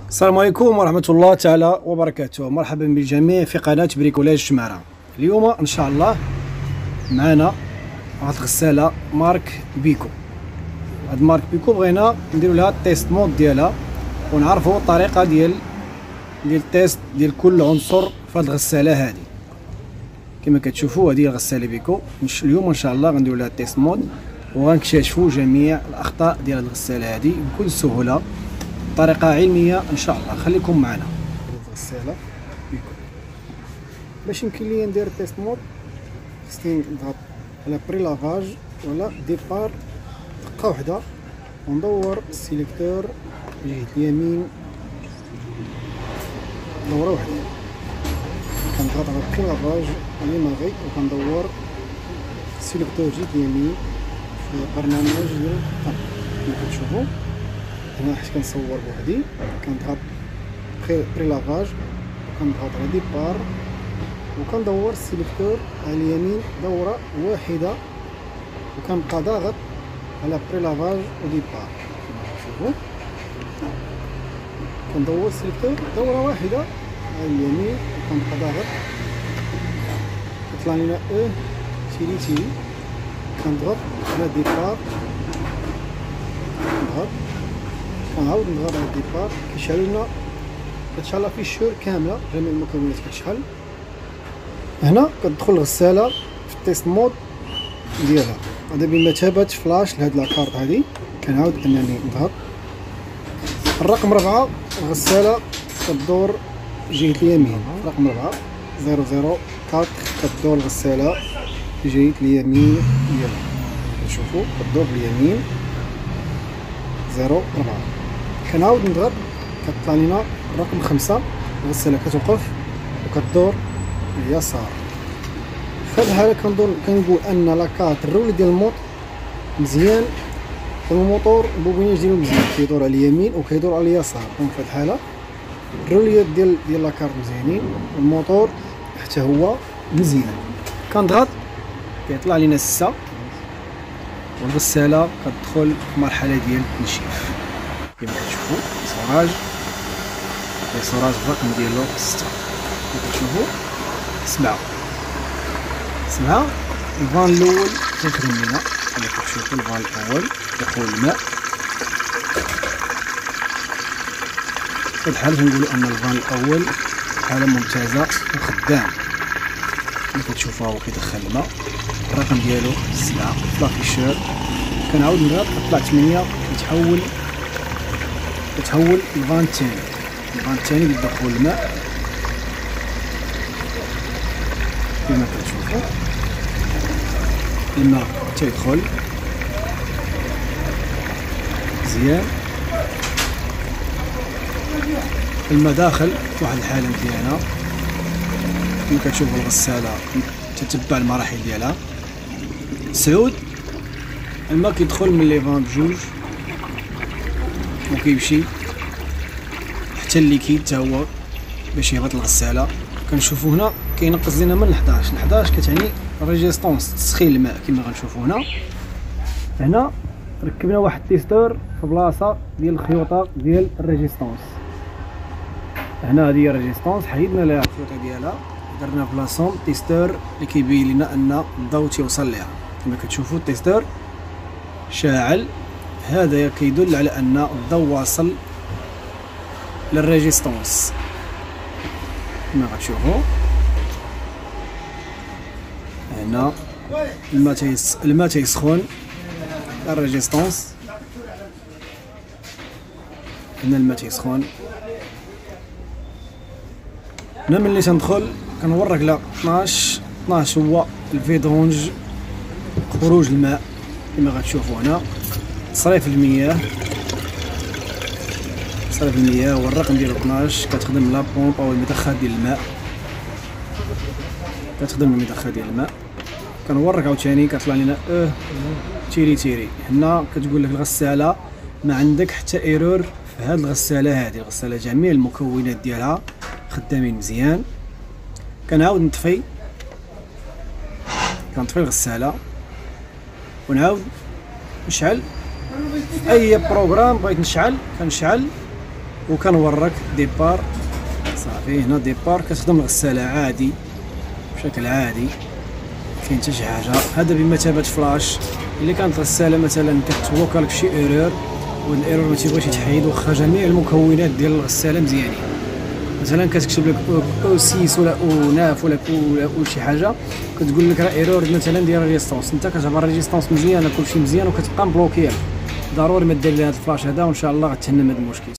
السلام عليكم ورحمة الله تعالى وبركاته. مرحبا بالجميع في قناة بريكولاج شمارة. اليوم ان شاء الله معنا واحد الغسالة مارك بيكو. هاد مارك بيكو بغينا نديرو لها التيست مود ديالها ونعرفو الطريقة ديال التيست ديال كل عنصر في هاد الغسالة هادي. كما كتشوفوا هادي الغسالة بيكو. اليوم ان شاء الله غنديرو لها التيست مود وغنكتشفوا جميع الاخطاء ديال هاد الغسالة هادي بكل سهولة بطريقة علمية ان شاء الله. خليكم معنا. الغسالة بيكو باش يمكن ليا ندير التيست مود خصني نضغط على بري لافاج ولا ديبار دقة وحدة وندور السيليكتور جهة اليمين دورة وحدة، كنضغط على بري لافاج ليماغي وكندور السيليكتور جهة اليمين في البرنامج ديال الطب. كما كتشوفوا هنا حيت كنصور بوحدي كنضغط بري لافاج وكنضغط على ديبار وكندور السيليكتور على اليمين دورة واحدة وكنبقى ضاغط على بري لافاج وديبار. شوفوا كندور السيليكتور دورة واحدة على اليمين وكنبقى ضاغط كيطلع لنا تيري كنضغط على ديبار كنعاود نضغط على الديبار كيشعل لنا كتشعل فيشور كامله جميع المكونات كتشحل. هنا كتدخل الغساله في التيست مود ديالها. هذا بمثابه فلاش لهاد لاكارت هادي. كنعاود انني نضغط الرقم 4. الغساله كدور جهه اليمين. رقم 4 004 كدور الغساله جهه اليمين ديالها. كتشوفوا كدور باليمين 04. كنعاود نضغط كطلع لنا الرقم 5. الغسالة كتوقف وكدور اليسار. في هاد الحالة كنقول ان لاكارت الرولي ديال الموط مزيان والموتور البوبيناج ديالو مزيان كيدور على اليمين وكيدور على اليسار. دونك في هاد الحالة الروليات ديال لاكارت مزيانين والموتور حتى هو مزيان. كنضغط كيطلع لنا 6 والغسالة كتدخل في مرحلة ديال التنشيف. كما كتشوفوا سوراج الرقم ديالو 6. كما كتشوفوا 7 الفان الاول كيخدم لينا. كما كتشوفوا الفان الاول دخول الماء. في هاد الحالة كنقولوا ان الفان الاول حالة ممتازة وخدام. كما كتشوفوا هو كيدخل الماء الرقم ديالو 7 فلافيشور. كنعاود نضغط كطلع 8 كتحول الفان الثاني لدخول الماء. كما كتشوفوا الماء تيدخل مزيان. الماء داخل في واحد الحالة مزيانة. كما كتشوفوا الغسالة تتبع المراحل ديالها. سعود الماء كيدخل من لي فان بجوج وكيمشي حتى الليكيد تا هو باش يهبط الغسالة. كنشوفو هنا كينقص لينا من 11 كتعني ريزيستونس تسخين الماء. كما غنشوفو هنا ركبنا واحد التيستور في بلاصة ديال الخيوطة ديال الريزيستونس. هنا هذه هي الريزيستونس حيدنا لها الخيوطة ديالها درنا بلاصون تيستور اللي كيبين لنا ان الضوء تيوصل ليها. كما كتشوفوا التيستور شاعل. هذا كيدل على ان الضوء واصل للريزيستونس. كما غتشوفوا هنا الماء تيسخن الريزيستونس. هنا الماء تيسخن. هنا ملي تندخل كنورك لا 12 هو الفيدونج خروج الماء. كما غتشوفوا هنا تصريف المياه والرقم ديال 12 كتخدم لا بومب او المضخات ديال الماء. كنورك عاوتاني كطلع لنا تيري. هنا كتقول لك الغسالة ما عندك حتى ايرور في هذه الغسالة هذه. الغسالة جميع المكونات ديالها خدامين مزيان. كنعاود نطفي الغسالة ونعاود نشعل اي بروغرام بغيت نشعل كنشعل وكنورك ديبار صافي. هنا ديبار كتخدم الغساله عادي بشكل عادي، كاين حتى شي حاجه. هذا بمثابه فلاش. الا كانت الغساله مثلا كتوقع لك شي ايرور وهاد الايرور ما تيبغيش يتحيد واخا جميع المكونات ديال الغساله مزيانين، مثلا كتكتب لك او 6 ولا او 9 ولا شي حاجه كتقول لك راه ايرور مثلا ديال ريزيستونس، انت كتعبر ريزيستونس مزيانه كلشي مزيان وكتبقى مبلوكي، ضروري ما دير لي هذا الفلاش هذا وان شاء الله غتهنى من هذا المشكل.